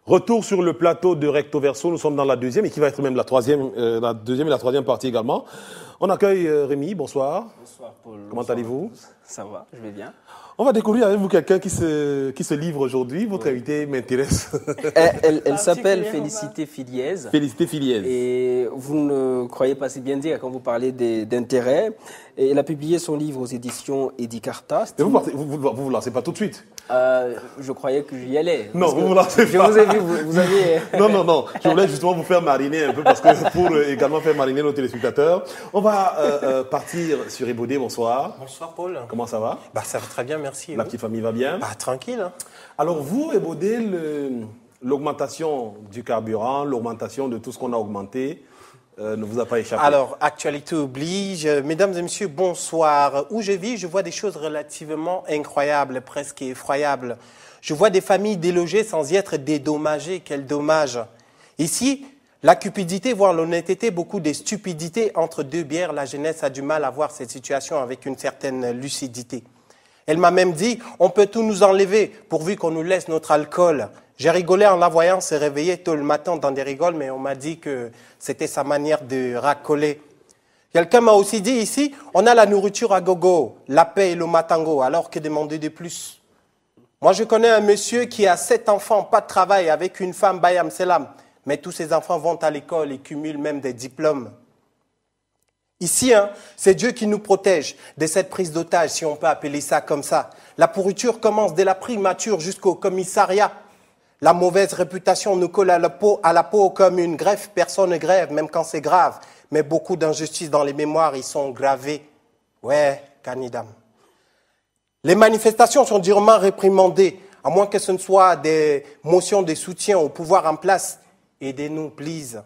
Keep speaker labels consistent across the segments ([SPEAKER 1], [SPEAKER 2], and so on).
[SPEAKER 1] Retour sur le plateau de Recto Verso, nous sommes dans la deuxième et qui va être même la deuxième et la troisième partie également. On accueille Rémi, bonsoir.
[SPEAKER 2] Bonsoir Paul.
[SPEAKER 1] Comment allez-vous?
[SPEAKER 2] Ça va, je vais bien.
[SPEAKER 1] On va découvrir avec vous quelqu'un qui se livre aujourd'hui. Votre invité m'intéresse.
[SPEAKER 2] Elle s'appelle Félicité Filiez.
[SPEAKER 1] Félicité Filiez.
[SPEAKER 2] Et vous ne croyez pas si bien dire quand vous parlez d'intérêt. Et elle a publié son livre aux éditions Edicarta.
[SPEAKER 1] Mais vous lancez pas tout de suite.
[SPEAKER 2] Je croyais que j'y allais.
[SPEAKER 1] Non, vous vous lancez pas.
[SPEAKER 2] Je vous ai vu, vous aviez...
[SPEAKER 1] Non. Je voulais justement vous faire mariner un peu parce que pour également faire mariner nos téléspectateurs. On va partir sur Ebodé. Bonsoir.
[SPEAKER 3] Bonsoir Paul.
[SPEAKER 1] Comment ça va?
[SPEAKER 3] Ça va très bien, merci.
[SPEAKER 1] La petite famille va bien?
[SPEAKER 3] Tranquille. Hein.
[SPEAKER 1] Alors vous, Ebodé, l'augmentation du carburant, l'augmentation de tout ce qu'on a augmenté, ne vous a pas échappé?
[SPEAKER 3] Alors, actualité oblige. Mesdames et messieurs, bonsoir. Où je vis, je vois des choses relativement incroyables, presque effroyables. Je vois des familles délogées sans y être dédommagées. Quel dommage. Ici, la cupidité, voire l'honnêteté, beaucoup de stupidité. Entre deux bières, la jeunesse a du mal à voir cette situation avec une certaine lucidité. Elle m'a même dit, on peut tout nous enlever pourvu qu'on nous laisse notre alcool. J'ai rigolé en la voyant se réveiller tôt le matin dans des rigoles, mais on m'a dit que c'était sa manière de racoler. Quelqu'un m'a aussi dit ici, on a la nourriture à gogo, la paix et le matango, alors que demander de plus? Moi, je connais un monsieur qui a 7 enfants, pas de travail, avec une femme, bayam selam, mais tous ses enfants vont à l'école et cumulent même des diplômes. Ici, c'est Dieu qui nous protège de cette prise d'otage, si on peut appeler ça comme ça. La pourriture commence dès la primature jusqu'au commissariat. La mauvaise réputation nous colle à la peau comme une greffe. Personne ne grève, même quand c'est grave. Mais beaucoup d'injustices dans les mémoires, ils sont gravés. Ouais, canidam. Les manifestations sont durement réprimandées, à moins que ce ne soit des motions de soutien au pouvoir en place. Aidez-nous, please.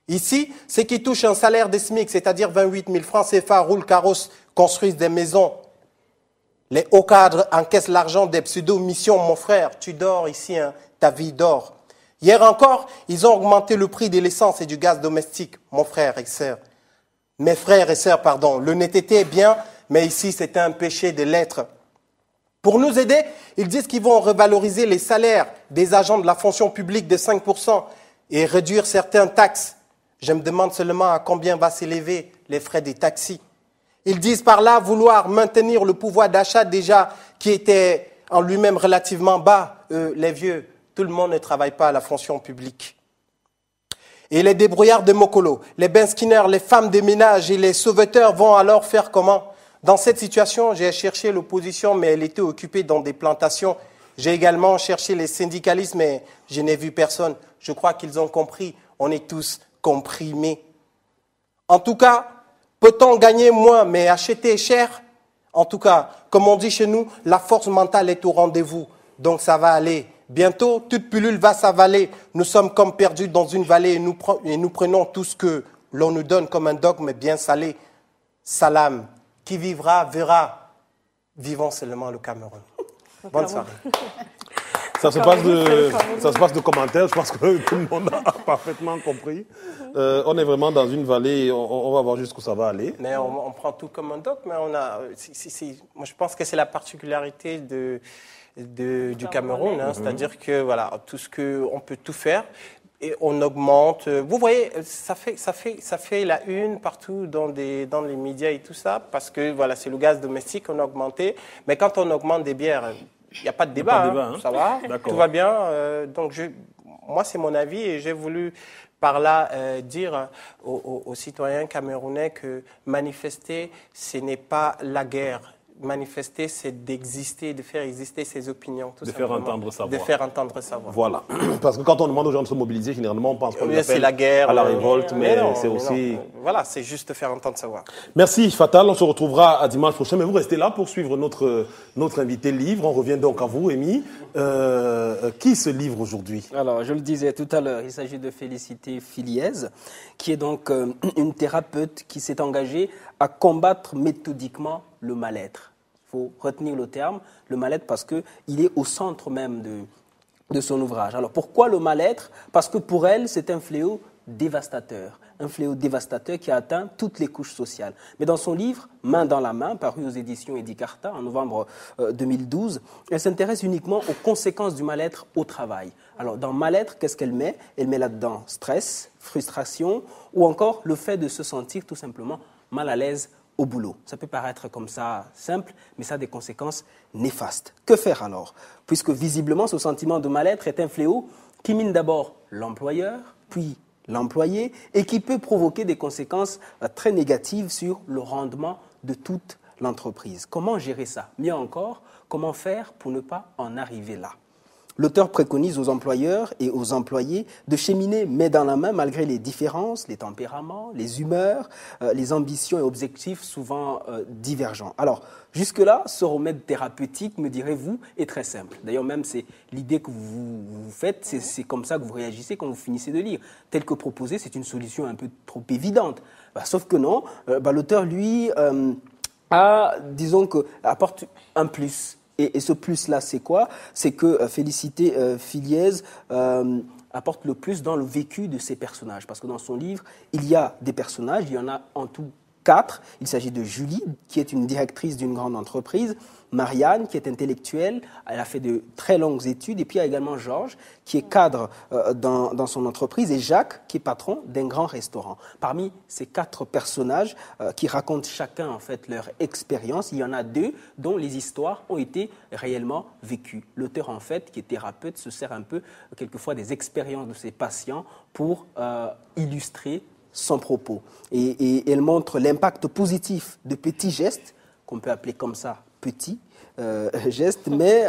[SPEAKER 3] Ici, ceux qui touchent un salaire de SMIC, c'est-à-dire 28 000 francs CFA, roulent carrosse, construisent des maisons. Les hauts cadres encaissent l'argent des pseudo-missions. Mon frère, tu dors ici, ta vie dort. Hier encore, ils ont augmenté le prix de l'essence et du gaz domestique. Mon frère et sœur. Mes frères et sœurs, pardon. L'honnêteté est bien, mais ici, c'est un péché de l'être. Pour nous aider, ils disent qu'ils vont revaloriser les salaires des agents de la fonction publique de 5% et réduire certaines taxes. Je me demande seulement à combien va s'élever les frais des taxis. Ils disent par là vouloir maintenir le pouvoir d'achat déjà qui était en lui-même relativement bas. Les vieux, tout le monde ne travaille pas à la fonction publique. Et les débrouillards de Mokolo, les benskinners, les femmes de ménage et les sauveteurs vont alors faire comment? Dans cette situation, j'ai cherché l'opposition, mais elle était occupée dans des plantations. J'ai également cherché les syndicalistes, mais je n'ai vu personne. Je crois qu'ils ont compris. On est tous comprimés. En tout cas, peut-on gagner moins, mais acheter cher? En tout cas, comme on dit chez nous, la force mentale est au rendez-vous. Donc ça va aller. Bientôt, toute pilule va s'avaler. Nous sommes comme perdus dans une vallée et nous prenons tout ce que l'on nous donne comme un dogme bien salé. Salam. Qui vivra, verra. Vivons seulement le Cameroun. Bonne soirée.
[SPEAKER 1] Ça se passe de commentaires, je pense que tout le monde a parfaitement compris. On est vraiment dans une vallée et on va voir jusqu'où ça va aller.
[SPEAKER 3] Mais on prend tout comme un dogme, mais moi je pense que c'est la particularité du Cameroun, c'est-à-dire que voilà, on peut tout faire. Et on augmente. Vous voyez, ça fait la une partout dans les médias et tout ça, parce que voilà, c'est le gaz domestique qu'on a augmenté. Mais quand on augmente des bières, il n'y a pas de débat. Ça va, tout va bien. Donc moi, c'est mon avis et j'ai voulu par là dire aux citoyens camerounais que manifester, ce n'est pas la guerre. Manifester, c'est d'exister, de faire exister ses opinions. Tout simplement.
[SPEAKER 1] De faire entendre sa voix. Voilà. Parce que quand on demande aux gens de se mobiliser, généralement, on pense qu'on appelle
[SPEAKER 3] la guerre,
[SPEAKER 1] à la révolte, mais c'est aussi...
[SPEAKER 3] Voilà, c'est juste faire entendre sa voix.
[SPEAKER 1] Merci, Fatal. On se retrouvera à dimanche prochain. Mais vous restez là pour suivre notre invité livre. On revient donc à vous, Amy. Qui se livre aujourd'hui?
[SPEAKER 2] Alors, je le disais tout à l'heure, il s'agit de Félicité Filiez, qui est donc une thérapeute qui s'est engagée à combattre méthodiquement le mal-être. Il faut retenir le terme, le mal-être, parce qu'il est au centre même de son ouvrage. Alors pourquoi le mal-être? Parce que pour elle, c'est un fléau dévastateur. Un fléau dévastateur qui a atteint toutes les couches sociales. Mais dans son livre « Main dans la main », paru aux éditions Edicarta en novembre 2012, elle s'intéresse uniquement aux conséquences du mal-être au travail. Alors, dans mal-être, qu'est-ce qu'elle met? Elle met là-dedans stress, frustration ou encore le fait de se sentir tout simplement mal à l'aise au boulot. Ça peut paraître comme ça simple, mais ça a des conséquences néfastes. Que faire alors? Puisque visiblement, ce sentiment de mal-être est un fléau qui mine d'abord l'employeur, puis l'employé, et qui peut provoquer des conséquences très négatives sur le rendement de toute l'entreprise. Comment gérer ça? Mieux encore, comment faire pour ne pas en arriver là? L'auteur préconise aux employeurs et aux employés de cheminer main dans la main malgré les différences, les tempéraments, les humeurs, les ambitions et objectifs souvent divergents. Alors, jusque-là, ce remède thérapeutique, me direz-vous, est très simple. D'ailleurs, même c'est l'idée que vous faites, c'est comme ça que vous réagissez quand vous finissez de lire. Tel que proposé, c'est une solution un peu trop évidente. Sauf que non, l'auteur, lui, apporte un plus. Et ce plus-là, c'est quoi? C'est que Félicité Filiez apporte le plus dans le vécu de ces personnages. Parce que dans son livre, il y a des personnages, il y en a en tout 4. Il s'agit de Julie, qui est une directrice d'une grande entreprise, Marianne, qui est intellectuelle, elle a fait de très longues études, et puis il y a également Georges, qui est cadre dans son entreprise, et Jacques, qui est patron d'un grand restaurant. Parmi ces 4 personnages qui racontent chacun en fait leur expérience, il y en a 2 dont les histoires ont été réellement vécues. L'auteur en fait, qui est thérapeute, se sert un peu quelquefois des expériences de ses patients pour illustrer son propos. Et elle montre l'impact positif de petits gestes, qu'on peut appeler comme ça petits gestes, mais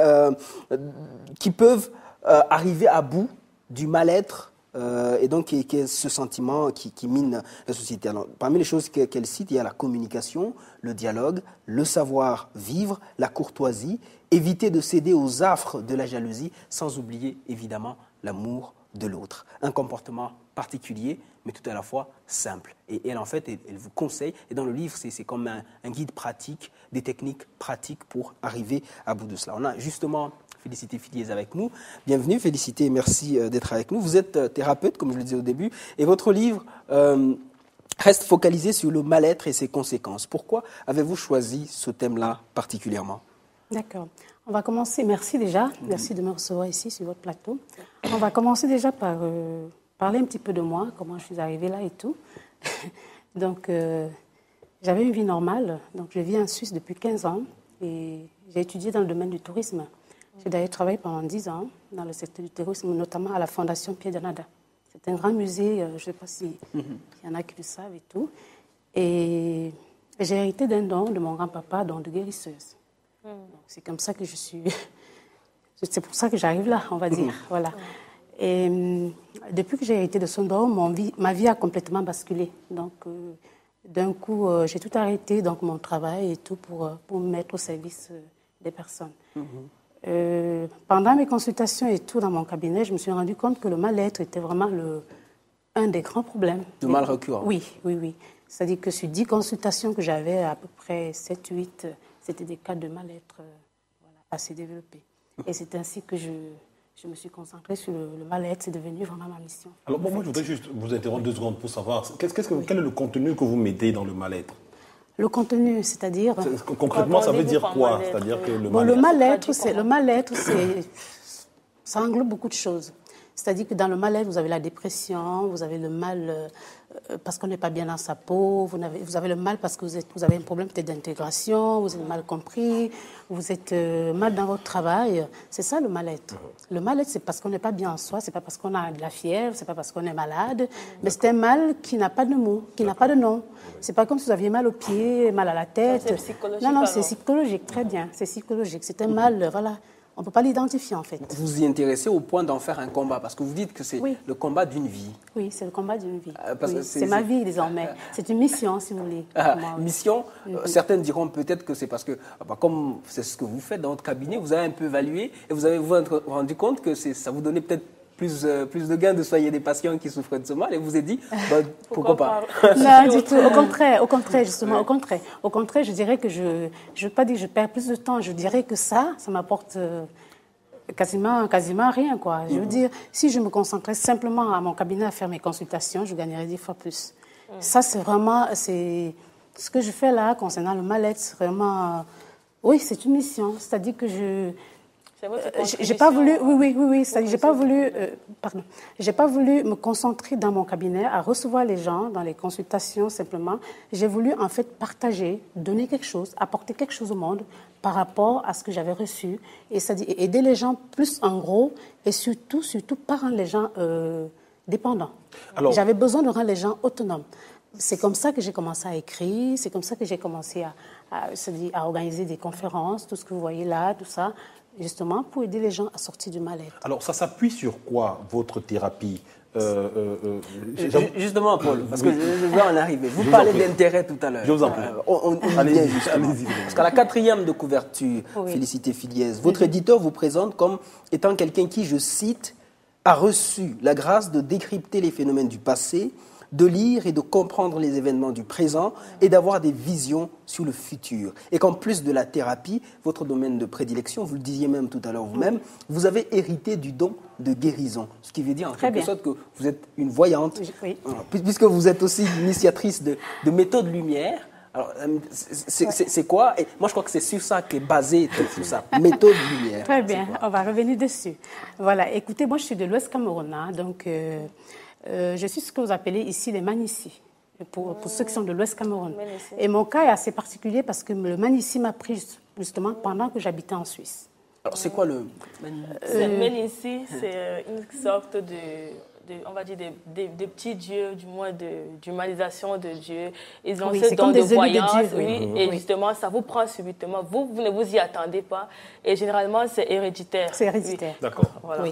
[SPEAKER 2] qui peuvent arriver à bout du mal-être et donc qui est ce sentiment qui mine la société. Alors, parmi les choses qu'elle cite, il y a la communication, le dialogue, le savoir-vivre, la courtoisie, éviter de céder aux affres de la jalousie, sans oublier évidemment l'amour de l'autre. Un comportement particulier, mais tout à la fois simple. Et elle, en fait, elle vous conseille, et dans le livre, c'est comme un guide pratique, des techniques pratiques pour arriver à bout de cela. On a justement Félicité Filiez avec nous. Bienvenue, Félicité, merci d'être avec nous. Vous êtes thérapeute, comme je le disais au début, et votre livre reste focalisé sur le mal-être et ses conséquences. Pourquoi avez-vous choisi ce thème-là particulièrement?
[SPEAKER 4] D'accord. On va commencer, merci déjà, merci de me recevoir ici sur votre plateau. On va commencer déjà par parler un petit peu de moi, comment je suis arrivée là et tout. Donc, j'avais une vie normale, donc je vis en Suisse depuis 15 ans et j'ai étudié dans le domaine du tourisme. J'ai d'ailleurs travaillé pendant 10 ans dans le secteur du tourisme, notamment à la Fondation Pied de Nada. C'est un grand musée, je ne sais pas s'il y en a qui le savent et tout. Et j'ai hérité d'un don de mon grand-papa, don de guérisseuse. Donc, c'est comme ça que je suis... C'est pour ça que j'arrive là, on va dire. Voilà. Et depuis que j'ai hérité de son don, ma vie a complètement basculé. Donc, d'un coup, j'ai tout arrêté, donc mon travail et tout, pour me mettre au service des personnes. Pendant mes consultations et tout dans mon cabinet, je me suis rendu compte que le mal-être était vraiment un des grands problèmes.
[SPEAKER 2] Le mal récurrent.
[SPEAKER 4] Oui. C'est-à-dire que sur 10 consultations que j'avais, à peu près 7-8, c'était des cas de mal-être assez développés. Et c'est ainsi que je me suis concentrée sur le mal-être. C'est devenu vraiment ma mission.
[SPEAKER 1] Alors, moi, je voudrais juste vous interrompre 2 secondes pour savoir quel est le contenu que vous mettez dans le mal-être?
[SPEAKER 4] Le contenu, c'est-à-dire...
[SPEAKER 1] Concrètement, ça veut dire quoi? C'est-à-dire que le
[SPEAKER 4] mal-être, ça englobe beaucoup de choses. C'est-à-dire que dans le mal-être, vous avez la dépression, vous avez le mal parce qu'on n'est pas bien dans sa peau, vous avez le mal parce que vous avez un problème peut-être d'intégration, vous êtes mal compris, vous êtes mal dans votre travail. C'est ça le mal-être. Le mal-être, c'est parce qu'on n'est pas bien en soi, c'est pas parce qu'on a de la fièvre, c'est pas parce qu'on est malade, mais c'est un mal qui n'a pas de mot, qui n'a pas de nom. C'est pas comme si vous aviez mal aux pieds, mal à la tête.
[SPEAKER 5] C'est psychologique.
[SPEAKER 4] Non, c'est psychologique, très bien, c'est psychologique. C'est un mal, voilà. On ne peut pas l'identifier, en fait.
[SPEAKER 2] Vous y intéressez au point d'en faire un combat, parce que vous dites que c'est le combat d'une vie.
[SPEAKER 4] Oui, c'est le combat d'une vie.
[SPEAKER 2] C'est
[SPEAKER 4] ma vie, désormais. C'est une mission, si vous voulez.
[SPEAKER 2] Mission, certaines diront peut-être que c'est parce que, comme c'est ce que vous faites dans votre cabinet, vous avez un peu évalué et vous avez vous rendu compte que ça vous donnait peut-être plus de gains de soigner des patients qui souffrent de ce mal, et vous avez dit, pourquoi pas?
[SPEAKER 4] Non, du tout. Au contraire, justement, au contraire, je dirais que je ne veux pas dire que je perds plus de temps, je dirais que ça m'apporte Quasiment rien, quoi. Je veux dire, si je me concentrais simplement à mon cabinet à faire mes consultations, je gagnerais 10 fois plus. Ça, c'est vraiment, c'est ce que je fais là concernant le mal-être, c'est vraiment, oui, c'est une mission. C'est-à-dire que j'ai pas voulu, oui. C'est-à-dire, j'ai pas voulu me concentrer dans mon cabinet à recevoir les gens dans les consultations simplement. J'ai voulu en fait partager, donner quelque chose, apporter quelque chose au monde par rapport à ce que j'avais reçu, et c'est-à-dire aider les gens plus en gros, et surtout pas rendre les gens dépendants. J'avais besoin de rendre les gens autonomes. C'est comme ça que j'ai commencé à écrire, c'est comme ça que j'ai commencé à organiser des conférences, tout ce que vous voyez là, tout ça, justement pour aider les gens à sortir du mal-être.
[SPEAKER 1] Alors, ça s'appuie sur quoi, votre thérapie?
[SPEAKER 2] Justement, Paul, parce que je vais en arriver. Vous parlez d'intérêt tout à l'heure.
[SPEAKER 1] Je vous en prie.
[SPEAKER 2] Allez-y. Parce qu'à la 4e de couverture, Félicité Filiez, votre éditeur vous présente comme étant quelqu'un qui, je cite, a reçu la grâce de décrypter les phénomènes du passé, de lire et de comprendre les événements du présent et d'avoir des visions sur le futur. Et qu'en plus de la thérapie, votre domaine de prédilection, vous le disiez même tout à l'heure vous-même, vous avez hérité du don de guérison. Ce qui veut dire en quelque sorte que vous êtes une voyante, puisque vous êtes aussi l'initiatrice de méthodes lumière. Alors, c'est quoi? Et moi, je crois que c'est sur ça qu'est basé tout ça. Méthode lumière.
[SPEAKER 4] Très bien, on va revenir dessus. Voilà, écoutez, moi, je suis de l'Ouest Cameroun, donc... je suis ce que vous appelez ici les Manici, pour ceux qui sont de l'Ouest Cameroun. Et mon cas est assez particulier parce que le Manici m'a pris justement pendant que j'habitais en Suisse.
[SPEAKER 2] Alors, c'est quoi le
[SPEAKER 5] Manici? C'est une sorte on va dire, des petits dieux, du moins d'humanisation de Dieu. Ils ont ce don de voyance, et justement, ça vous prend subitement. Vous ne vous y attendez pas. Et généralement, c'est héréditaire.
[SPEAKER 4] C'est héréditaire.
[SPEAKER 1] D'accord.
[SPEAKER 4] Voilà,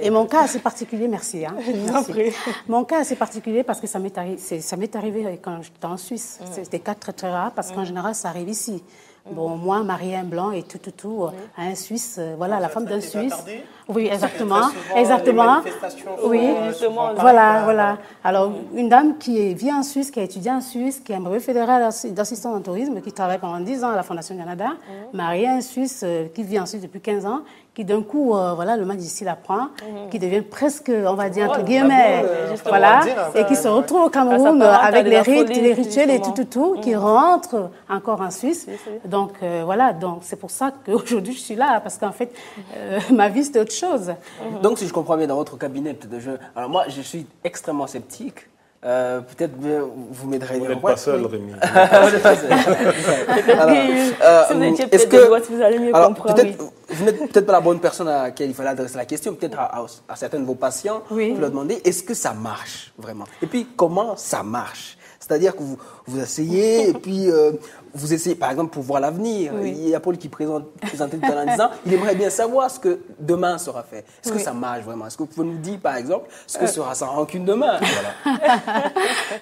[SPEAKER 4] et mon cas est assez particulier, merci. Merci. Mon cas est assez particulier parce que ça m'est arrivé quand j'étais en Suisse. C'était cas très, très rare parce qu'en général, ça arrive ici. Bon, moi, mariée un blanc et tout, à un Suisse, voilà, la femme d'un Suisse. Oui, exactement. Oui, voilà. Alors, une dame qui vit en Suisse, qui a étudié en Suisse, qui a un brevet fédéral d'assistant en tourisme, qui travaille pendant 10 ans à la Fondation Canada, mariée à un Suisse qui vit en Suisse depuis 15 ans, qui d'un coup, voilà, le Manici la prend, qui devient presque, on va dire, entre guillemets, voilà, et qui se retrouve au Cameroun avec les rites, les rituels et tout, qui rentre encore en Suisse. Donc, voilà, donc c'est pour ça qu'aujourd'hui, je suis là, parce qu'en fait, ma vie, c'était autre chose.
[SPEAKER 2] Donc, si je comprends bien, dans votre cabinet, alors moi, je suis extrêmement sceptique. Peut-être vous m'aiderez.
[SPEAKER 1] Vous n'êtes pas seul, Rémi.
[SPEAKER 5] Si vous étiez peut-être de droite, vous allez mieux comprendre.
[SPEAKER 2] Vous n'êtes peut-être pas la bonne personne à laquelle il fallait adresser la question. Peut-être à certains de vos patients, vous leur demandez est-ce que ça marche vraiment? Et puis, comment ça marche? C'est-à-dire que vous essayez et puis vous essayez, par exemple, pour voir l'avenir. Il y a Paul qui présentait tout à l'heure en disant il aimerait bien savoir ce que demain sera fait. Est-ce que ça marche vraiment? Est-ce que vous pouvez nous dire, par exemple, ce que sera sans rancune demain? Voilà.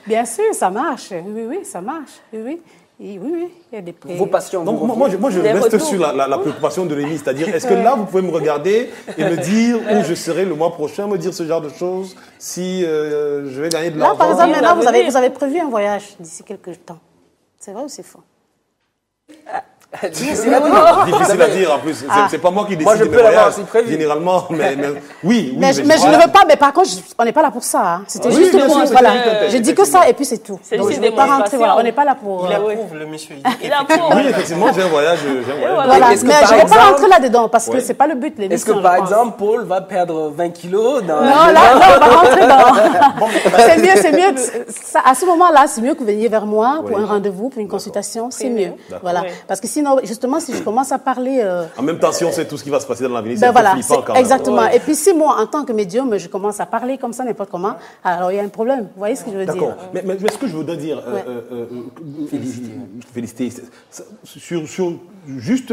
[SPEAKER 4] Bien sûr, ça marche. Oui, ça marche. Oui, il y a des prix.
[SPEAKER 2] Vos patients.
[SPEAKER 1] Donc, moi, je reste sur la préoccupation de Rémi, c'est-à-dire, est-ce que là, vous pouvez me regarder et me dire où je serai le mois prochain, me dire ce genre de choses, si je vais gagner de l'argent?
[SPEAKER 4] Là, par exemple, maintenant, vous avez prévu un voyage d'ici quelques temps. C'est vrai ou c'est faux?
[SPEAKER 1] Difficile à dire en plus. C'est pas moi qui décide de mes voyages, généralement. Mais oui.
[SPEAKER 4] Mais je ne veux pas, mais par contre, on n'est pas là pour ça. Hein. C'était juste pour voilà. Je dis que ça et puis c'est tout. Donc je ne veux pas rentrer. Voilà, on n'est pas là pour.
[SPEAKER 3] Il approuve le monsieur.
[SPEAKER 5] Il approuve.
[SPEAKER 1] Oui, effectivement, j'ai un voyage.
[SPEAKER 4] Voilà. Mais je ne vais pas rentrer là-dedans parce que c'est pas le but.
[SPEAKER 2] Est-ce que par exemple, Paul va perdre 20 kilos dans...
[SPEAKER 4] Non, là, on va rentrer dans. C'est mieux. À ce moment-là, c'est mieux que vous veniez vers moi pour un rendez-vous, pour une consultation. C'est mieux. Voilà. Parce que sinon, justement, si je commence à parler...
[SPEAKER 1] En même temps, si on sait tout ce qui va se passer dans l'avenir,
[SPEAKER 4] c'est
[SPEAKER 1] un peu flippant quand même.
[SPEAKER 4] Exactement. Et puis si moi, en tant que médium, je commence à parler comme ça, n'importe comment, alors il y a un problème. Vous voyez ce que je veux dire?
[SPEAKER 1] D'accord. Mais ce que je voudrais dire, féliciter, sur juste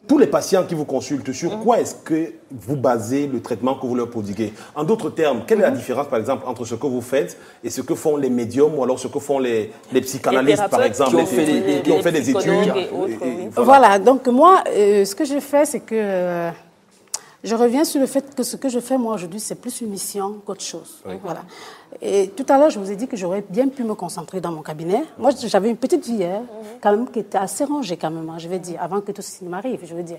[SPEAKER 1] tous les patients qui vous consultent, sur quoi est-ce que vous basez le traitement que vous leur prodiguez? En d'autres termes, quelle est la différence, par exemple, entre ce que vous faites et ce que font les médiums ou alors ce que font les psychanalystes, par exemple, qui ont fait des études?
[SPEAKER 4] Voilà, donc moi, ce que je fais, c'est que je reviens sur le fait que ce que je fais, moi, aujourd'hui, c'est plus une mission qu'autre chose. Voilà. Et tout à l'heure, je vous ai dit que j'aurais bien pu me concentrer dans mon cabinet. Moi, j'avais une petite vie, quand même, qui était assez rangée, quand même, je vais dire, avant que tout ceci ne m'arrive, je veux dire.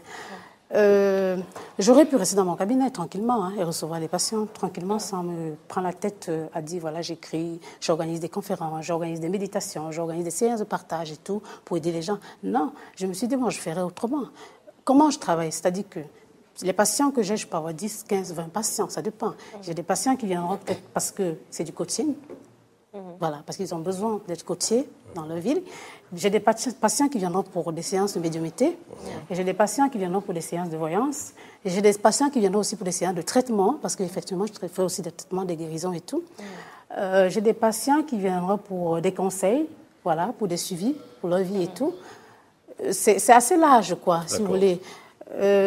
[SPEAKER 4] J'aurais pu rester dans mon cabinet tranquillement et recevoir les patients tranquillement sans me prendre la tête à dire voilà, j'écris, j'organise des conférences, j'organise des méditations, j'organise des séances de partage et tout pour aider les gens. Non, je me suis dit, bon, je ferai autrement. Comment je travaille? C'est-à-dire que les patients que j'ai, je peux avoir 10, 15, 20 patients, ça dépend. J'ai des patients qui viendront peut-être parce que c'est du coaching, voilà, parce qu'ils ont besoin d'être coachés dans leur ville. J'ai des patients qui viendront pour des séances de médiumnité. Et j'ai des patients qui viendront pour des séances de voyance. Et j'ai des patients qui viendront aussi pour des séances de traitement, parce qu'effectivement, je fais aussi des traitements, des guérisons et tout. J'ai des patients qui viendront pour des conseils, voilà, pour des suivis, pour leur vie et tout. C'est assez large, quoi, si vous voulez.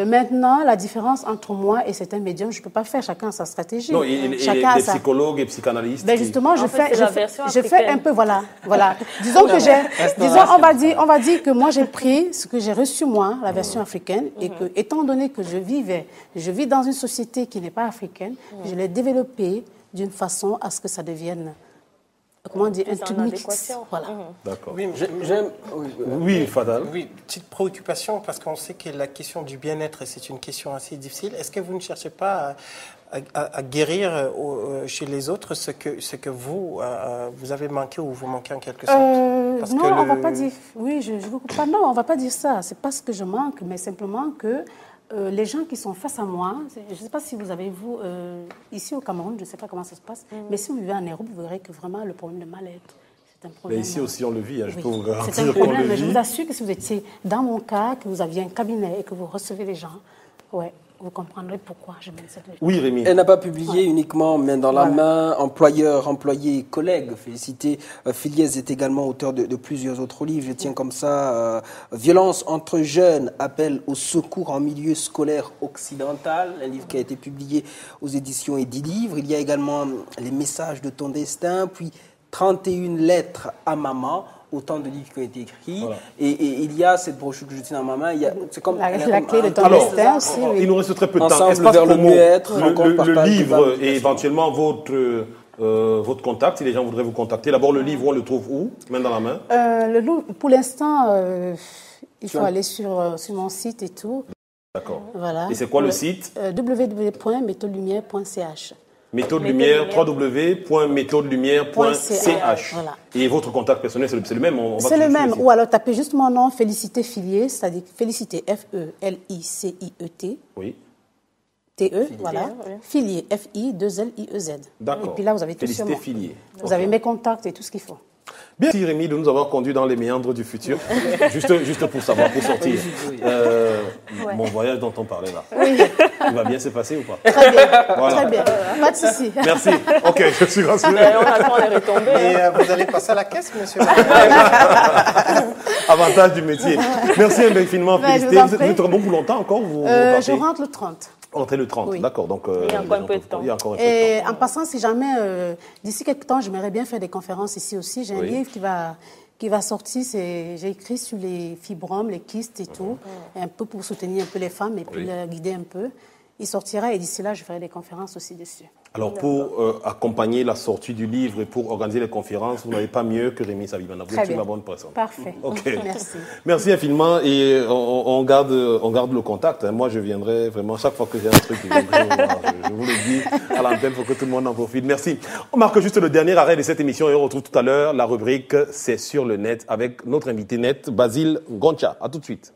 [SPEAKER 4] Maintenant, la différence entre moi et certains médiums, je ne peux pas faire, chacun a sa stratégie.
[SPEAKER 1] Non, et des psychologues et psychanalystes.
[SPEAKER 4] Ben justement, je fais un peu, voilà. Disons on va dire que moi j'ai pris ce que j'ai reçu moi, la version africaine, et que, étant donné que je vis dans une société qui n'est pas africaine, je l'ai développé d'une façon à ce que ça devienne, comment dire, un truc mix. Voilà.
[SPEAKER 1] D'accord.
[SPEAKER 3] Oui,
[SPEAKER 1] oui, Fadal.
[SPEAKER 3] Oui, petite préoccupation, parce qu'on sait que la question du bien-être, c'est une question assez difficile. Est-ce que vous ne cherchez pas à guérir chez les autres ce que vous avez manqué ou vous manquez en quelque sorte?
[SPEAKER 4] Non, on ne va pas dire... Oui, je vous coupe pas. Non, on ne va pas dire ça. Ce n'est pas ce que je manque, mais simplement que les gens qui sont face à moi, je ne sais pas si vous avez, ici au Cameroun, je ne sais pas comment ça se passe, mais si vous vivez en Europe, vous verrez que vraiment le problème de mal-être, c'est un problème.
[SPEAKER 1] Mais ici aussi, on le vit, je peux vous garantir.
[SPEAKER 4] C'est un problème, mais je vous assure que si vous étiez dans mon cas, que vous aviez un cabinet et que vous recevez les gens, ouais, vous comprendrez pourquoi je mène cette logique.
[SPEAKER 1] Oui, Rémi.
[SPEAKER 2] Elle n'a pas publié uniquement main dans la main, employeur, employé, collègue. Félicité. Filiez est également auteur de plusieurs autres livres. Je tiens comme ça Violence entre jeunes, appel au secours en milieu scolaire occidental, un livre qui a été publié aux éditions Edilivre. Il y a également Les messages de ton destin, puis 31 lettres à maman. Autant de livres qui ont été écrits. Voilà. Et il y a cette brochure que je tiens dans ma main. C'est comme
[SPEAKER 4] la clé de ton destin aussi.
[SPEAKER 1] Il nous reste très peu de temps.
[SPEAKER 2] Ensemble vers le mieux-être.
[SPEAKER 1] Le livre et éventuellement votre contact, si les gens voudraient vous contacter. D'abord, le livre, on le trouve où? Main dans la main.
[SPEAKER 4] Pour l'instant, il faut aller sur mon site et tout.
[SPEAKER 1] D'accord.
[SPEAKER 4] Voilà.
[SPEAKER 1] Et c'est quoi le site?
[SPEAKER 4] www.méthodelumière.ch.
[SPEAKER 1] Méthode Lumière, www.méthodelumière.ch.
[SPEAKER 4] Voilà.
[SPEAKER 1] Et votre contact personnel, c'est le même?
[SPEAKER 4] C'est le même. Ou alors tapez juste mon nom, Félicité Filiez, c'est-à-dire Félicité, F-E-L-I-C-I-E-T.
[SPEAKER 1] Oui.
[SPEAKER 4] T-E, voilà. Filiez, F-I-2-L-I-E-Z.
[SPEAKER 1] D'accord.
[SPEAKER 4] Et puis là, vous avez tout sur moi.
[SPEAKER 1] Félicité Filiez.
[SPEAKER 4] Vous avez mes contacts et tout ce qu'il faut.
[SPEAKER 1] Bien, merci Rémi de nous avoir conduits dans les méandres du futur. juste pour savoir, pour sortir. Mon voyage dont on parlait là.
[SPEAKER 4] Oui.
[SPEAKER 1] Il va bien se passer ou pas?
[SPEAKER 4] Très bien, voilà. Très bien. Pas de souci.
[SPEAKER 1] Merci. Ok, je suis rassuré.
[SPEAKER 5] On attend les retombées.
[SPEAKER 3] Et vous allez passer à la caisse, monsieur?
[SPEAKER 1] Avantage du métier. Merci infiniment, félicité. Vous êtes bon pour longtemps encore?
[SPEAKER 4] Je rentre le 30.
[SPEAKER 1] Rentrez le 30, oui. D'accord. Donc,
[SPEAKER 5] il y a encore un peu de temps.
[SPEAKER 4] Et en passant, si jamais, d'ici quelques temps, j'aimerais bien faire des conférences ici aussi. J'ai un livre qui va sortir. J'ai écrit sur les fibromes, les kystes et tout, un peu pour soutenir un peu les femmes et puis les guider un peu. Il sortira et d'ici là, je ferai des conférences aussi dessus.
[SPEAKER 1] Alors, pour accompagner la sortie du livre et pour organiser les conférences, vous n'avez pas mieux que Rémi Savimana. Vous êtes la bonne personne.
[SPEAKER 4] Parfait.
[SPEAKER 1] Okay.
[SPEAKER 4] Merci.
[SPEAKER 1] Merci infiniment et on garde le contact. Moi, je viendrai vraiment chaque fois que j'ai un truc. Je vous le dis à l'antenne pour que tout le monde en profite. Merci. On marque juste le dernier arrêt de cette émission et on retrouve tout à l'heure la rubrique C'est sur le net avec notre invité net, Basile Goncha. À tout de suite.